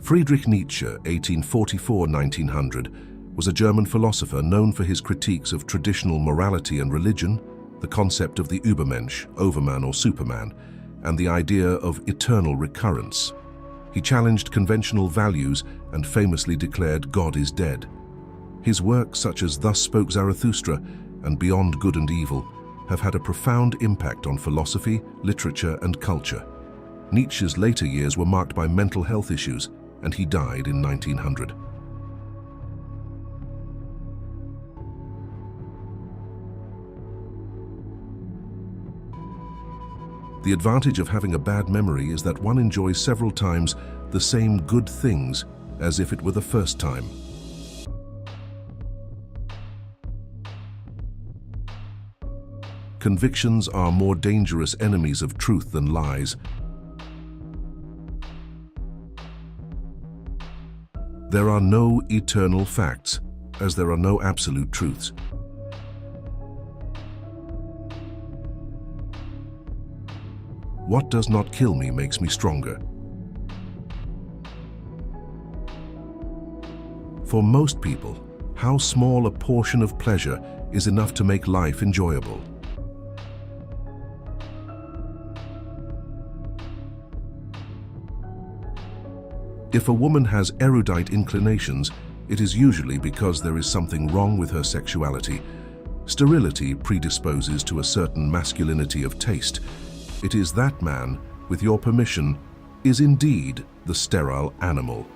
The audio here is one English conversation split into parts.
Friedrich Nietzsche, 1844–1900, was a German philosopher known for his critiques of traditional morality and religion, the concept of the Übermensch, Overman or Superman, and the idea of eternal recurrence. He challenged conventional values and famously declared God is dead. His works such as Thus Spoke Zarathustra and Beyond Good and Evil have had a profound impact on philosophy, literature and culture. Nietzsche's later years were marked by mental health issues, and he died in 1900. The advantage of having a bad memory is that one enjoys several times the same good things as if it were the first time. Convictions are more dangerous enemies of truth than lies. There are no eternal facts, as there are no absolute truths. What does not kill me makes me stronger. For most people, how small a portion of pleasure is enough to make life enjoyable? If a woman has erudite inclinations, it is usually because there is something wrong with her sexuality. Sterility predisposes to a certain masculinity of taste. It is that man, with your permission, is indeed the sterile animal.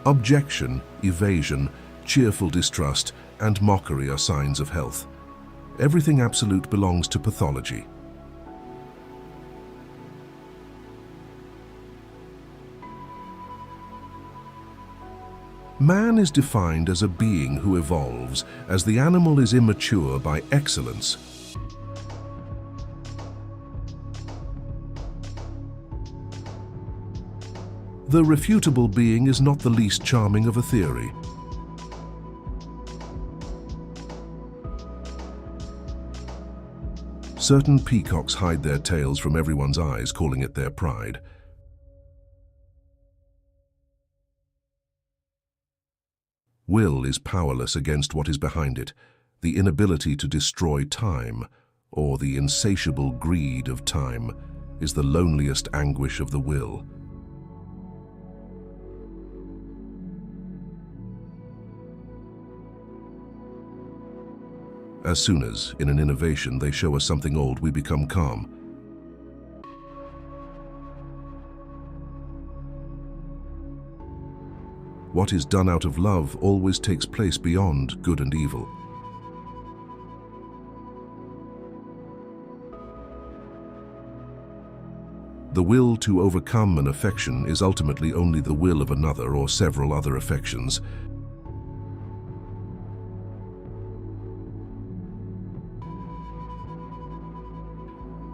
Objection, evasion, cheerful distrust, and mockery are signs of health. Everything absolute belongs to pathology. Man is defined as a being who evolves, as the animal is immature by excellence. The refutable being is not the least charming of a theory. Certain peacocks hide their tails from everyone's eyes, calling it their pride. Will is powerless against what is behind it, the inability to destroy time, or the insatiable greed of time, is the loneliest anguish of the will. As soon as, in an innovation, they show us something old, we become calm. What is done out of love always takes place beyond good and evil. The will to overcome an affection is ultimately only the will of another or several other affections.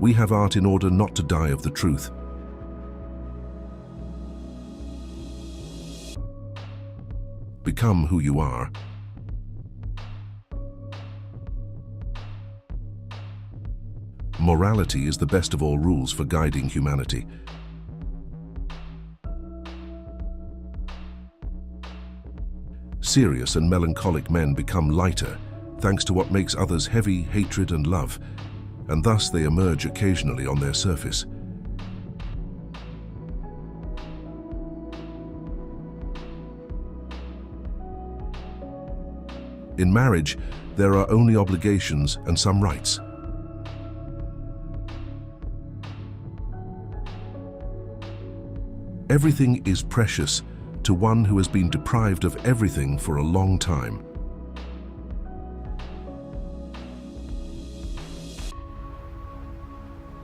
We have art in order not to die of the truth. Become who you are. Morality is the best of all rules for guiding humanity. Serious and melancholic men become lighter, thanks to what makes others heavy, hatred and love, and thus they emerge occasionally on their surface. In marriage, there are only obligations and some rights. Everything is precious to one who has been deprived of everything for a long time.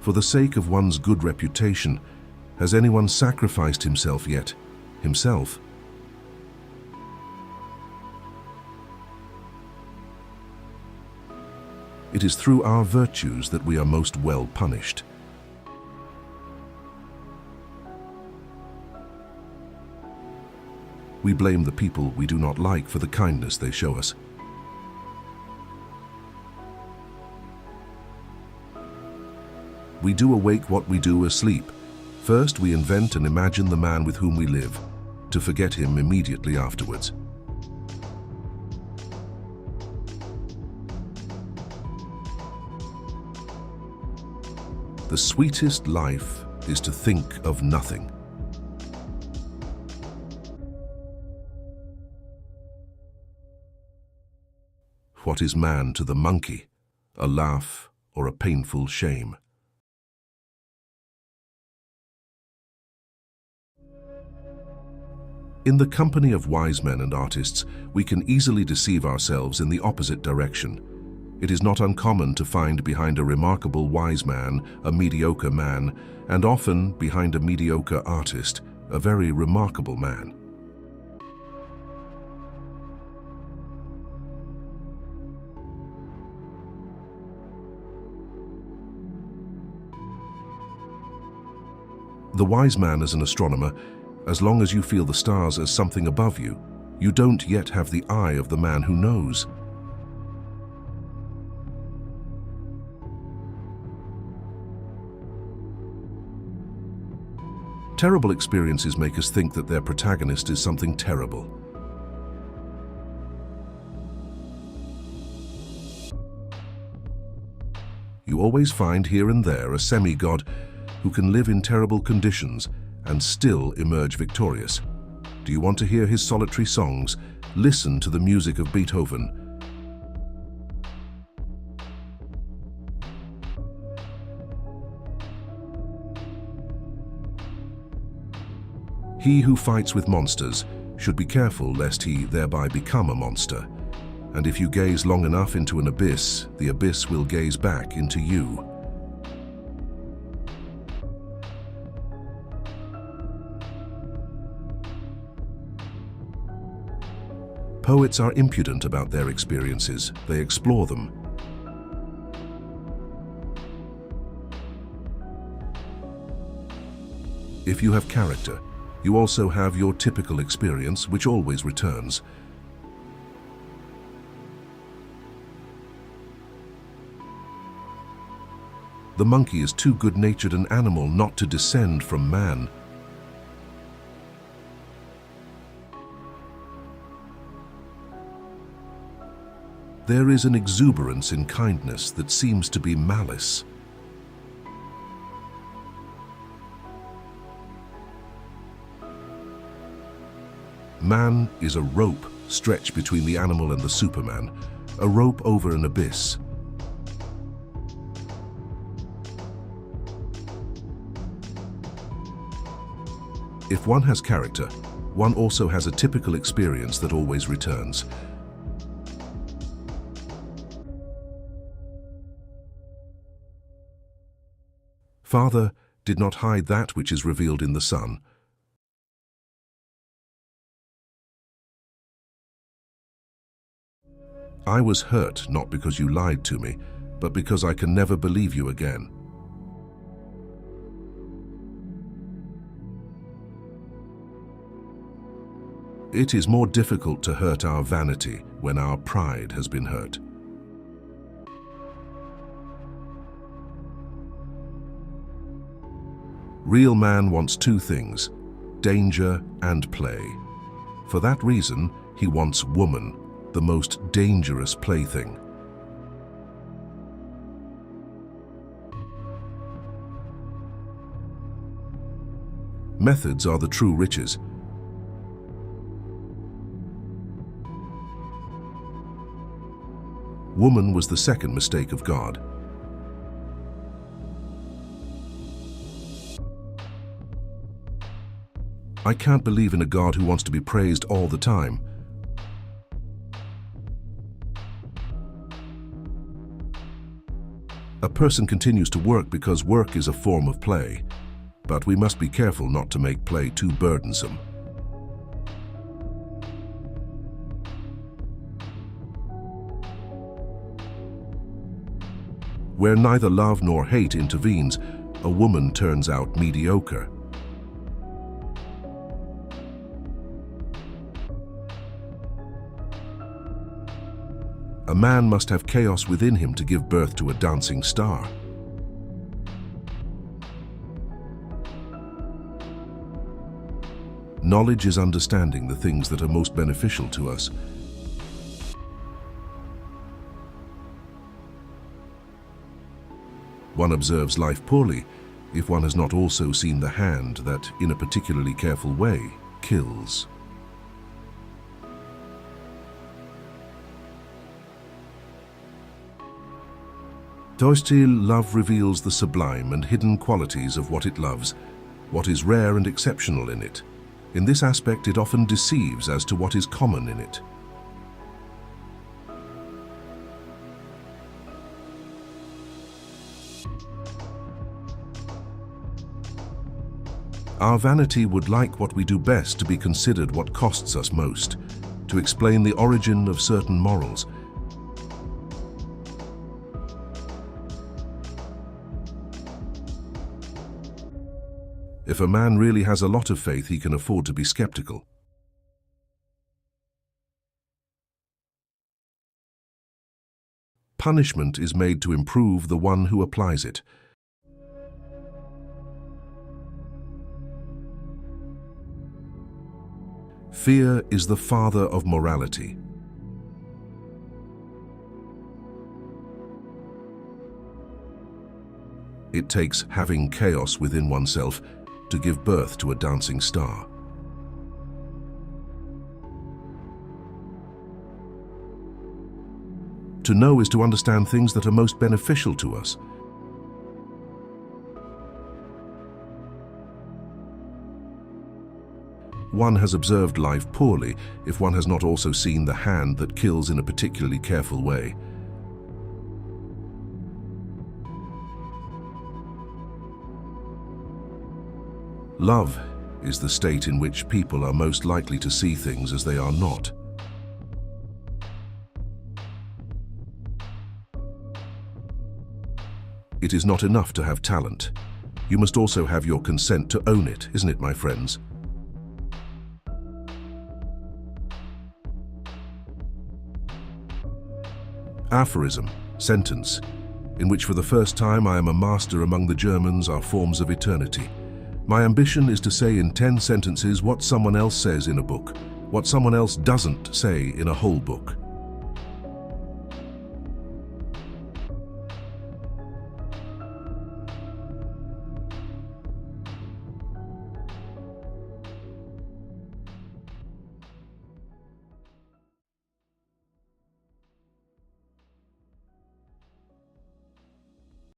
For the sake of one's good reputation, has anyone sacrificed himself yet? Himself? It is through our virtues that we are most well punished. We blame the people we do not like for the kindness they show us. We do awake what we do asleep. First, we invent and imagine the man with whom we live, to forget him immediately afterwards. The sweetest life is to think of nothing. What is man to the monkey? A laugh or a painful shame. In the company of wise men and artists, we can easily deceive ourselves in the opposite direction. It is not uncommon to find behind a remarkable wise man a mediocre man, and often behind a mediocre artist a very remarkable man. The wise man is an astronomer. As long as you feel the stars as something above you, you don't yet have the eye of the man who knows. Terrible experiences make us think that their protagonist is something terrible. You always find here and there a semi-god who can live in terrible conditions and still emerge victorious. Do you want to hear his solitary songs? Listen to the music of Beethoven. He who fights with monsters should be careful lest he thereby become a monster. And if you gaze long enough into an abyss, the abyss will gaze back into you. Poets are impudent about their experiences. They explore them. If you have character, you also have your typical experience, which always returns. The monkey is too good-natured an animal not to descend from man. There is an exuberance in kindness that seems to be malice. Man is a rope stretched between the animal and the Superman, a rope over an abyss. If one has character, one also has a typical experience that always returns. Father did not hide that which is revealed in the Son. I was hurt not because you lied to me, but because I can never believe you again. It is more difficult to hurt our vanity when our pride has been hurt. Real man wants two things, danger and play. For that reason, he wants woman, the most dangerous plaything. Methods are the true riches. Woman was the second mistake of God. I can't believe in a God who wants to be praised all the time. A person continues to work because work is a form of play, but we must be careful not to make play too burdensome. Where neither love nor hate intervenes, a woman turns out mediocre. A man must have chaos within him to give birth to a dancing star. Knowledge is understanding the things that are most beneficial to us. One observes life poorly if one has not also seen the hand that, in a particularly careful way, kills. To still, love reveals the sublime and hidden qualities of what it loves, what is rare and exceptional in it. In this aspect, it often deceives as to what is common in it. Our vanity would like what we do best to be considered what costs us most, to explain the origin of certain morals. If a man really has a lot of faith, he can afford to be skeptical. Punishment is made to improve the one who applies it. Fear is the father of morality. It takes having chaos within oneself to give birth to a dancing star. To know is to understand things that are most beneficial to us. One has observed life poorly if one has not also seen the hand that kills in a particularly careful way. Love is the state in which people are most likely to see things as they are not. It is not enough to have talent. You must also have your consent to own it, isn't it, my friends? Aphorism, sentence, in which for the first time I am a master among the Germans, are forms of eternity. My ambition is to say in 10 sentences what someone else says in a book, what someone else doesn't say in a whole book.